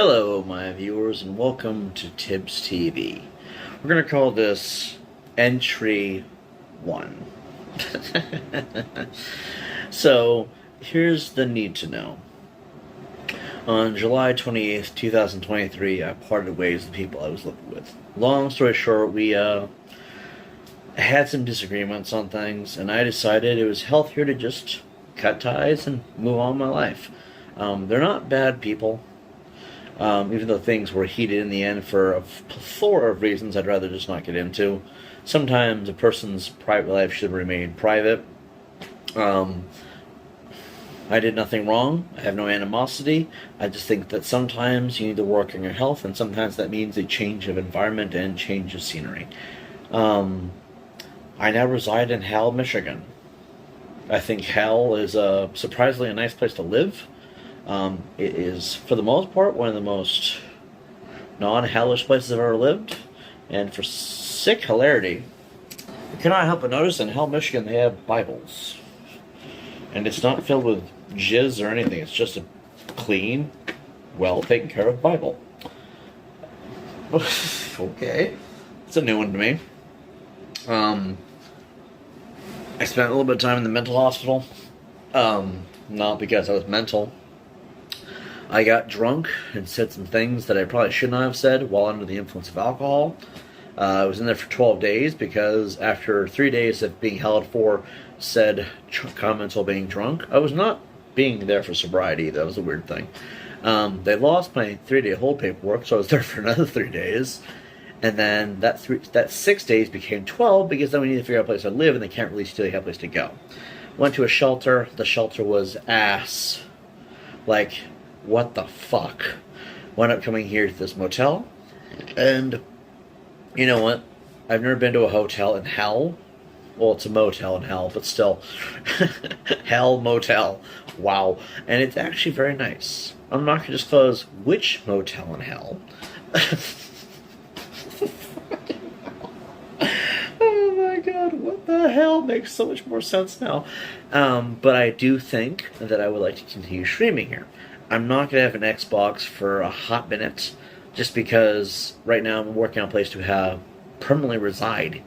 Hello, my viewers, and welcome to Tibbz TV. We're going to call this Entry 1. So, here's the need to know. On July 28th, 2023, I parted ways with the people I was living with. Long story short, we had some disagreements on things, and I decided it was healthier to just cut ties and move on with my life. They're not bad people. Even though things were heated in the end for a plethora of reasons I'd rather just not get into. Sometimes a person's private life should remain private. I did nothing wrong. I have no animosity. I just think that sometimes you need to work on your health, and sometimes that means a change of environment and change of scenery. I now reside in Hell, Michigan. I think Hell is surprisingly a nice place to live. It is, for the most part, one of the most non-hellish places I've ever lived. And for sick hilarity, I cannot help but notice in Hell, Michigan, they have Bibles. And it's not filled with jizz or anything. It's just a clean, well-taken care of Bible. Okay. It's a new one to me. I spent a little bit of time in the mental hospital. Not because I was mental. I got drunk and said some things that I probably should not have said while under the influence of alcohol. I was in there for 12 days because after 3 days of being held for said comments while being drunk, I was not being there for sobriety. That was a weird thing. They lost my 3-day hold paperwork, so I was there for another 3 days. And then that 6 days became 12 because then we need to figure out a place to live, and they can't release you until you have a place to go. Went to a shelter. The shelter was ass. Like, what the fuck? Wound up coming here to this motel, and you know what? I've never been to a hotel in hell. Well, it's a motel in hell, but still. Hell motel. Wow. And it's actually very nice. I'm not going to disclose which motel in hell. Oh my god, what the hell? Makes so much more sense now. But I do think that I would like to continue streaming here. I'm not going to have an Xbox for a hot minute, just because right now I'm working on a place to have permanently reside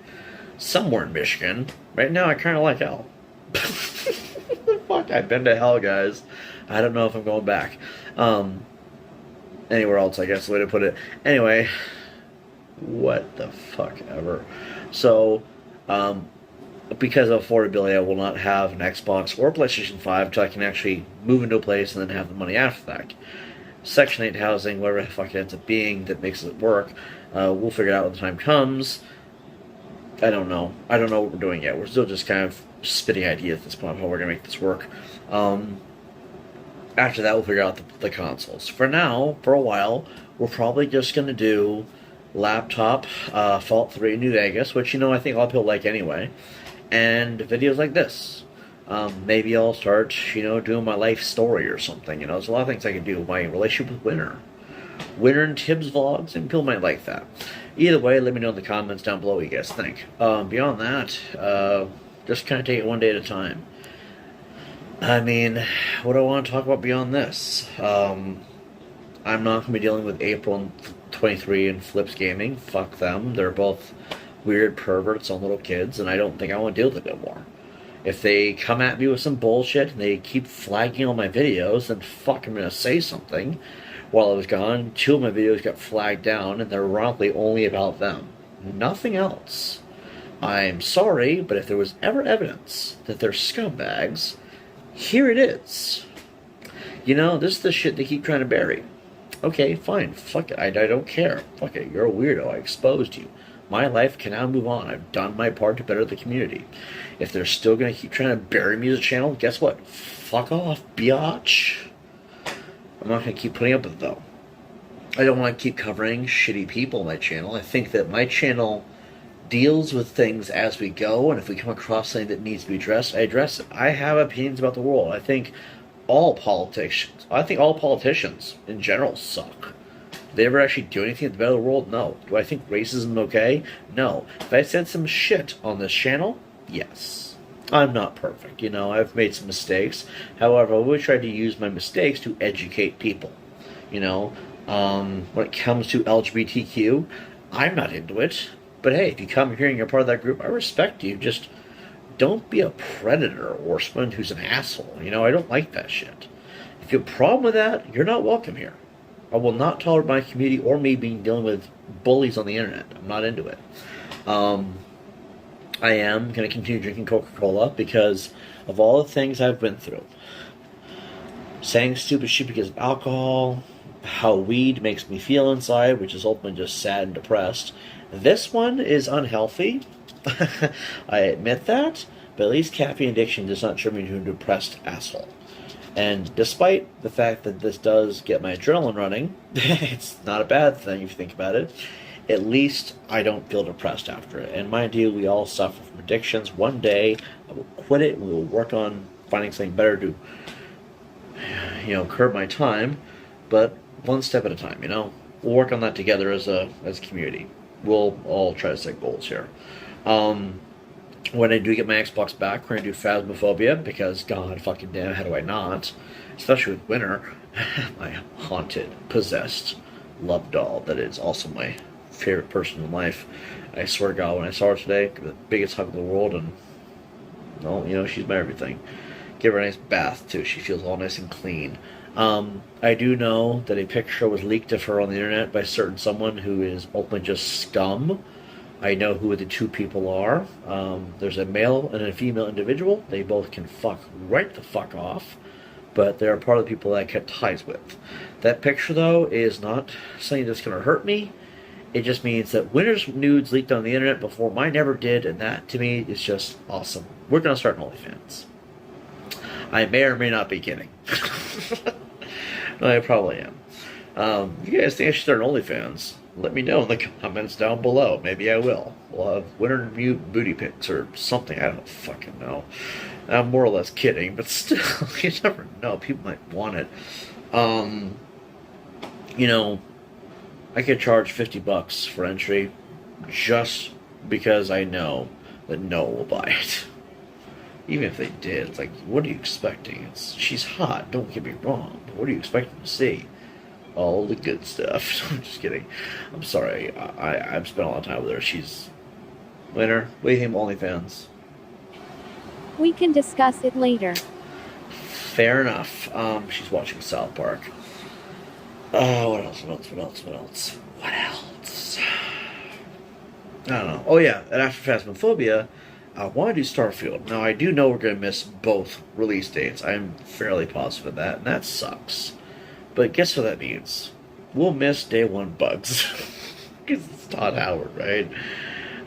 somewhere in Michigan. Right now I kind of like hell. Fuck, I've been to hell, guys. I don't know if I'm going back. Anywhere else, I guess, the way to put it. Anyway, what the fuck ever. So, because of affordability, I will not have an Xbox or a PlayStation 5 until I can actually move into a place and then have the money after that. Section 8 housing, whatever the fuck it ends up being that makes it work, we'll figure it out when the time comes. I don't know. I don't know what we're doing yet. We're still just kind of spitting ideas at this point of how we're going to make this work. After that, we'll figure out the consoles. For now, for a while, we're probably just going to do laptop Fallout 3 New Vegas, which, I think a lot of people like anyway. And videos like this. Maybe I'll start, doing my life story or something. There's a lot of things I can do. My relationship with Winter. Winter and Tibbz vlogs, and people might like that. Either way, let me know in the comments down below what you guys think. Beyond that, just kind of take it one day at a time. I mean, what do I want to talk about beyond this? I'm not going to be dealing with April 23 and Flips Gaming. Fuck them. They're both weird perverts on little kids, and I don't think I want to deal with it no more. If they come at me with some bullshit and they keep flagging all my videos, then fuck, I'm going to say something. While I was gone, 2 of my videos got flagged down, and they're ironically only about them. Nothing else. I'm sorry, but if there was ever evidence that they're scumbags, here it is. This is the shit they keep trying to bury. Okay, fine. Fuck it. I don't care. Fuck it. You're a weirdo. I exposed you. My life can now move on. I've done my part to better the community. If they're still going to keep trying to bury me as a channel, guess what? Fuck off, biatch. I'm not going to keep putting up with it, though. I don't want to keep covering shitty people on my channel. I think that my channel deals with things as we go, and if we come across something that needs to be addressed, I address it. I have opinions about the world. I think all politicians in general suck. Do they ever actually do anything to better the world? No. Do I think racism is okay? No. If I said some shit on this channel? Yes. I'm not perfect, I've made some mistakes. However, I always try to use my mistakes to educate people. When it comes to LGBTQ, I'm not into it. But hey, if you come here and you're part of that group, I respect you. Just don't be a predator or someone who's an asshole. You know, I don't like that shit. If you have a problem with that, you're not welcome here. I will not tolerate my community or me being dealing with bullies on the internet. I'm not into it. I am going to continue drinking Coca-Cola because of all the things I've been through. Saying stupid shit because of alcohol, how weed makes me feel inside, which is ultimately just sad and depressed. This one is unhealthy. I admit that, but at least caffeine addiction does not turn me into a depressed asshole. And despite the fact that this does get my adrenaline running, it's not a bad thing if you think about it. At least I don't feel depressed after it. And mind you, we all suffer from addictions. One day I will quit it and we will work on finding something better to, curb my time. But one step at a time, We'll work on that together as a community. We'll all try to set goals here. When I do get my Xbox back, we're going to do Phasmophobia, because god fucking damn, how do I not? Especially with Winter, my haunted, possessed love doll that is also my favorite person in life. I swear to God, when I saw her today, the biggest hug in the world, and, she's my everything. Give her a nice bath, too. She feels all nice and clean. I do know that a picture was leaked of her on the internet by someone who is openly just scum. I know who the two people are. There's a male and a female individual. They both can fuck right the fuck off, but they're part of the people that I kept ties with. That picture, though, is not something that's going to hurt me. It just means that Winter's nudes leaked on the internet before mine ever did, and that, to me, is just awesome. We're going to start an OnlyFans. I may or may not be kidding. No, I probably am. You guys think I should start an OnlyFans? Let me know in the comments down below. Maybe I will. We'll have winter mute booty pics or something. I don't fucking know. I'm more or less kidding, but still, you never know. People might want it. I could charge $50 for entry just because I know that no one will buy it. Even if they did, it's like, what are you expecting? She's hot, don't get me wrong, but what are you expecting to see? All the good stuff. I'm just kidding. I'm sorry. I've spent a lot of time with her. She's... Winter, what do you think of OnlyFans? We can discuss it later. Fair enough. She's watching South Park. What else? What else? I don't know. Oh yeah, and after Phasmophobia, I want to do Starfield. Now, I do know we're going to miss both release dates. I'm fairly positive of that, and that sucks. But guess what that means? We'll miss day one bugs. Because it's Todd Howard, right?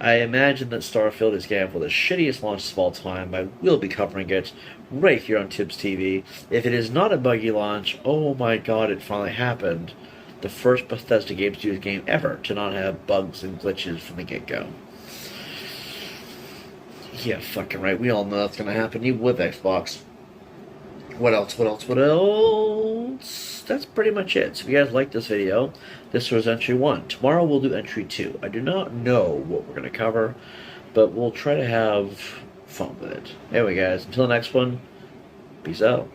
I imagine that Starfield is getting for the shittiest launch of all time. I will be covering it right here on Tibbz TV. If it is not a buggy launch, oh my god, it finally happened. The first Bethesda Game Studios game ever to not have bugs and glitches from the get-go. Yeah, fucking right. We all know that's going to happen, even with Xbox. What else? That's pretty much it. So if you guys like this video, this was entry 1. Tomorrow we'll do entry 2. I do not know what we're going to cover, but we'll try to have fun with it. Anyway, guys, until the next one, peace out.